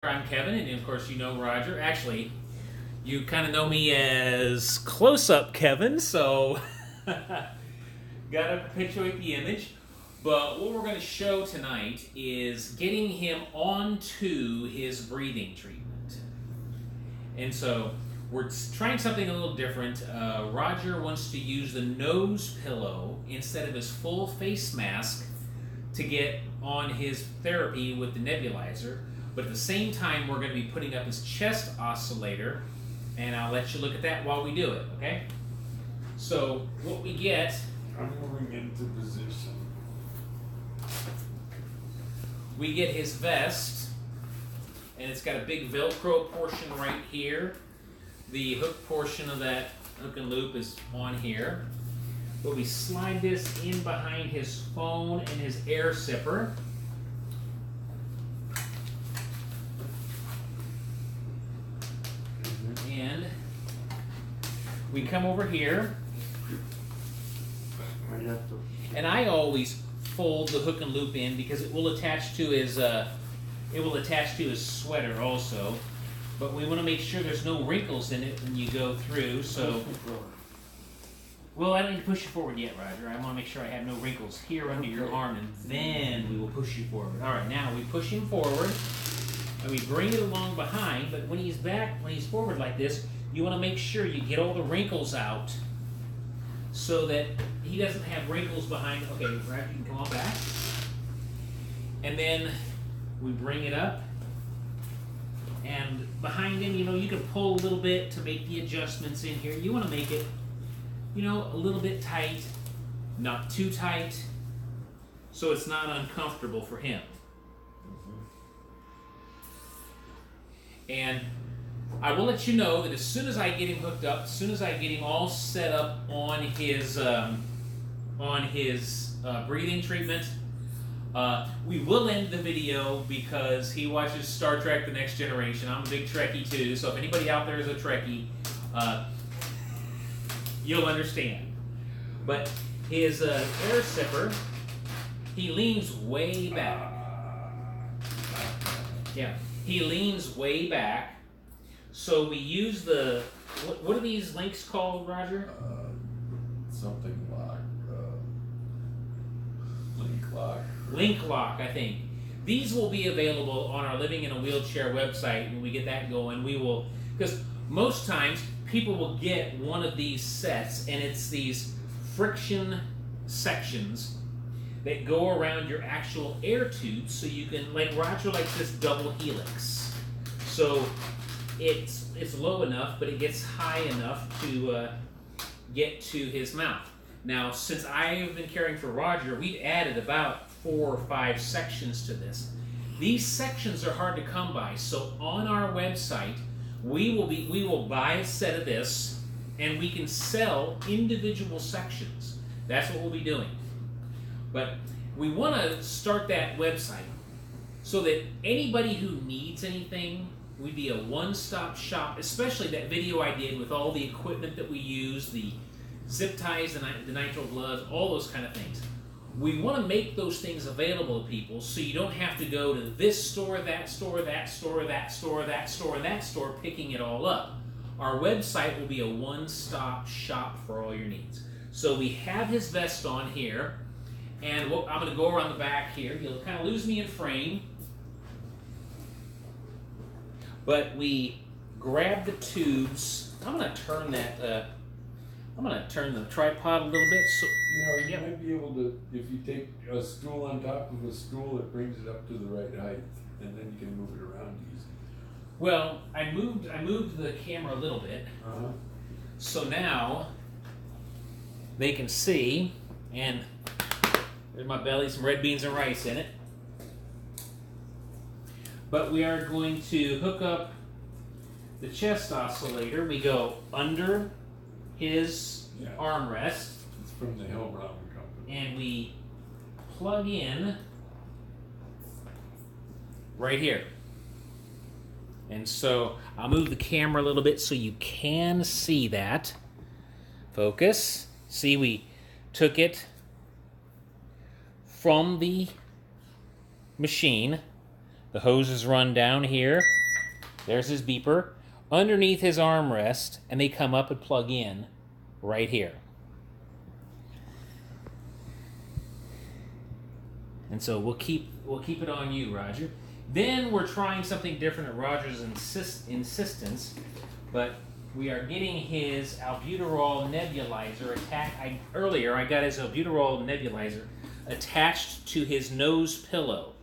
I'm Kevin, and of course you know Roger. Actually, you kind of know me as Close-Up Kevin, so gotta perpetuate the image. But what we're going to show tonight is getting him onto his breathing treatment. And so we're trying something a little different. Roger wants to use the nose pillow instead of his full face mask to get on his therapy with the nebulizer. But at the same time, we're going to be putting up his chest oscillator, and I'll let you look at that while we do it, okay? So what we get... I'm moving into position. We get his vest, and it's got a big Velcro portion right here. The hook portion of that hook and loop is on here. But we slide this in behind his phone and his air sipper. And we come over here, and I always fold the hook and loop in because it will attach to his sweater also. But we want to make sure there's no wrinkles in it when you go through. So, well, I don't need to push you forward yet, Roger. I want to make sure I have no wrinkles here under your arm, and then we will push you forward. All right, now we push him forward. And we bring it along behind, but when he's forward like this, you want to make sure you get all the wrinkles out so that he doesn't have wrinkles behind. Okay, Roger, you can come on back. And then we bring it up. And behind him, you can pull a little bit to make the adjustments in here. You want to make it, a little bit tight, not too tight, so it's not uncomfortable for him. And I will let you know that as soon as I get him hooked up, as soon as I get him all set up on his breathing treatment, we will end the video because he watches Star Trek: The Next Generation. I'm a big Trekkie too, so if anybody out there is a Trekkie, you'll understand. But his air sipper, he leans way back. Yeah. He leans way back, so we use the, what are these links called, Roger? Something like link lock. Link lock, I think. These will be available on our Living in a Wheelchair website when we get that going. We will, because most times people will get one of these sets, and it's these friction sections that go around your actual air tubes, so you can, like Roger likes this double helix. So it's low enough, but it gets high enough to get to his mouth. Now, since I've been caring for Roger, we've added about 4 or 5 sections to this. These sections are hard to come by, so on our website, we will buy a set of this, and we can sell individual sections. That's what we'll be doing. But we want to start that website so that anybody who needs anything, we'd be a one-stop shop, especially that video I did with all the equipment that we use, the zip ties, the nitrile gloves, all those kind of things. We want to make those things available to people so you don't have to go to this store, that store, that store, that store, that store, and that store picking it all up. Our website will be a one-stop shop for all your needs. So we have his vest on here. And I'm going to go around the back here. You'll kind of lose me in frame. But we grab the tubes. I'm going to turn that. I'm going to turn the tripod a little bit. So you might be able to, if you take a stool on top of a stool, it brings it up to the right height, and then you can move it around easy. Well, I moved the camera a little bit. So now they can see, and there's my belly, some red beans and rice in it. But we are going to hook up the chest oscillator. We go under his armrest. It's from the Hillbrown Company. And we plug in right here. And so I'll move the camera a little bit so you can see that. Focus. See, we took it from the machine, The hoses run down here. There's his beeper. Underneath his armrest, and they come up and plug in right here. And so we'll keep it on you, Roger. Then we're trying something different at Roger's insistence, but we are getting his albuterol nebulizer earlier I got his albuterol nebulizer attached to his nose pillow.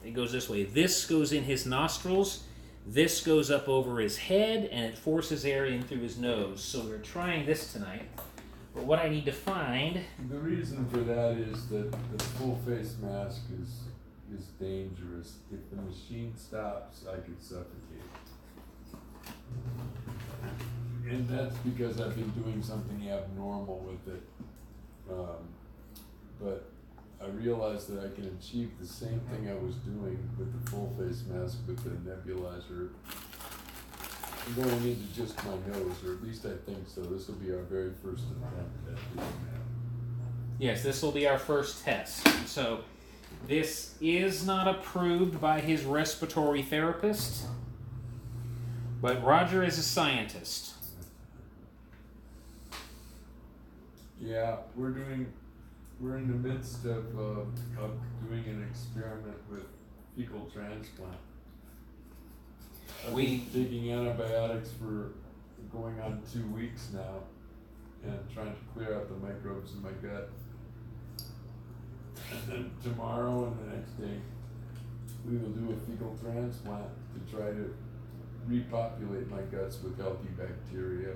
It goes this way. This goes in his nostrils. This goes up over his head, and it forces air in through his nose. So we're trying this tonight. But what I need to find... The reason for that is that the full face mask is dangerous. If the machine stops, I could suffocate. And that's because I've been doing something abnormal with it. But I realized that I can achieve the same thing I was doing with the full face mask with the nebulizer going into just my nose, or at least I think so. This will be our very first attempt at doing that. Yes, this will be our first test. So this is not approved by his respiratory therapist, but Roger is a scientist. Yeah, we're in the midst of doing an experiment with fecal transplant. I've been taking antibiotics for going on 2 weeks now, and trying to clear out the microbes in my gut. And then tomorrow and the next day, we will do a fecal transplant to try to repopulate my guts with healthy bacteria.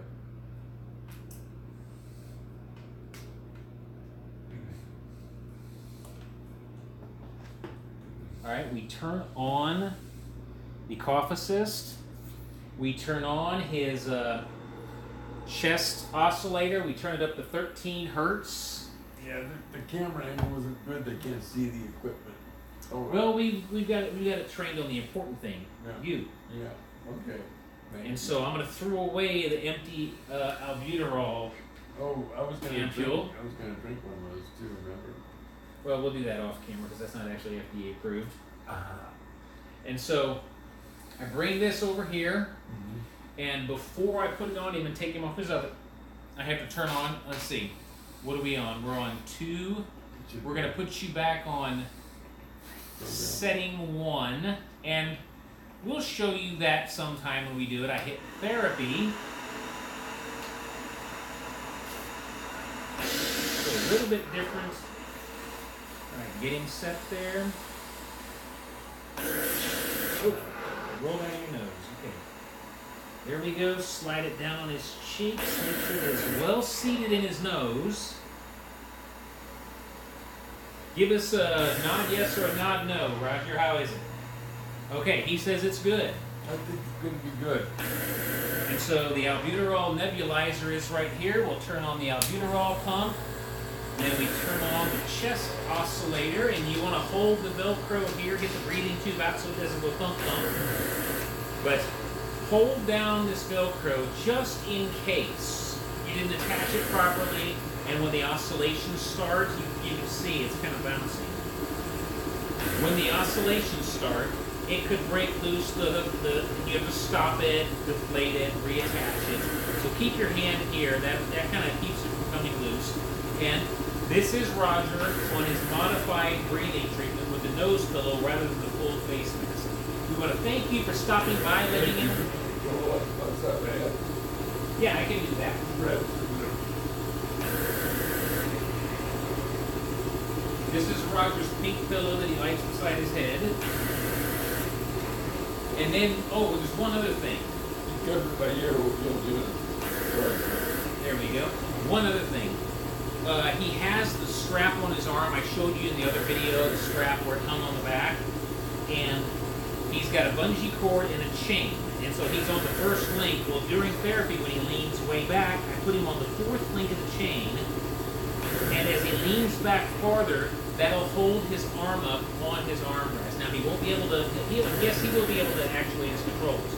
All right, we turn on the cough assist. We turn on his chest oscillator. We turn it up to 13 hertz. Yeah, the camera angle wasn't good. They can't see the equipment. Oh, well, we got it trained on the important thing. Yeah. You. Yeah. Okay. Thank and you. so I'm going to throw away the empty albuterol. Oh, I was gonna drink one of those too. Remember? Well, we'll do that off camera because that's not actually FDA approved. And so I bring this over here, and before I put it on him and take him off his oven, I have to turn on. Let's see, what are we on? We're on 2. We're going to put you back on setting 1, and we'll show you that sometime when we do it. I hit therapy. So a little bit different. All right, getting set there. Oh, roll down your nose. Okay. There we go. Slide it down on his cheeks. Make sure that it's well seated in his nose. Give us a nod yes or a nod no. Roger, how is it? Okay, he says it's good. I think it's going to be good. And so the albuterol nebulizer is right here. We'll turn on the albuterol pump. Then we turn on the chest oscillator, and you want to hold the Velcro here, get the breathing tube out so it doesn't go thump thump. But hold down this Velcro just in case you didn't attach it properly, and when the oscillations start, you can see it's kind of bouncing. When the oscillations start, it could break loose. You have to stop it, deflate it, reattach it. So keep your hand here. That kind of keeps it from coming loose. And this is Roger on his modified breathing treatment with the nose pillow rather than the full face mask. We want to thank you for stopping by, letting in. What's up, man? Yeah, I can do that. This is Roger's pink pillow that he likes beside his head. And then, there's one other thing. You covered my ear, you'll do it. There we go. One other thing. He has the strap on his arm. I showed you in the other video the strap where it hung on the back. And he's got a bungee cord and a chain. And so he's on the first link. Well, during therapy, when he leans way back, I put him on the 4th link of the chain. And as he leans back farther, that'll hold his arm up on his armrest. Now, he won't be able to, yes, he will be able to actuate his controls.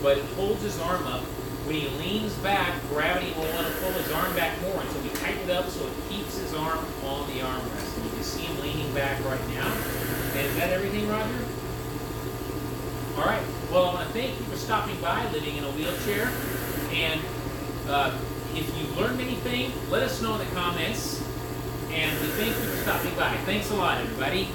But it holds his arm up. When he leans back, gravity will want to pull his arm back more, and so we tighten it up so it keeps his arm on the armrest. And you can see him leaning back right now. Is that everything, Roger? All right. Well, I want to thank you for stopping by, Living in a Wheelchair. And if you've learned anything, let us know in the comments. And we thank you for stopping by. Thanks a lot, everybody.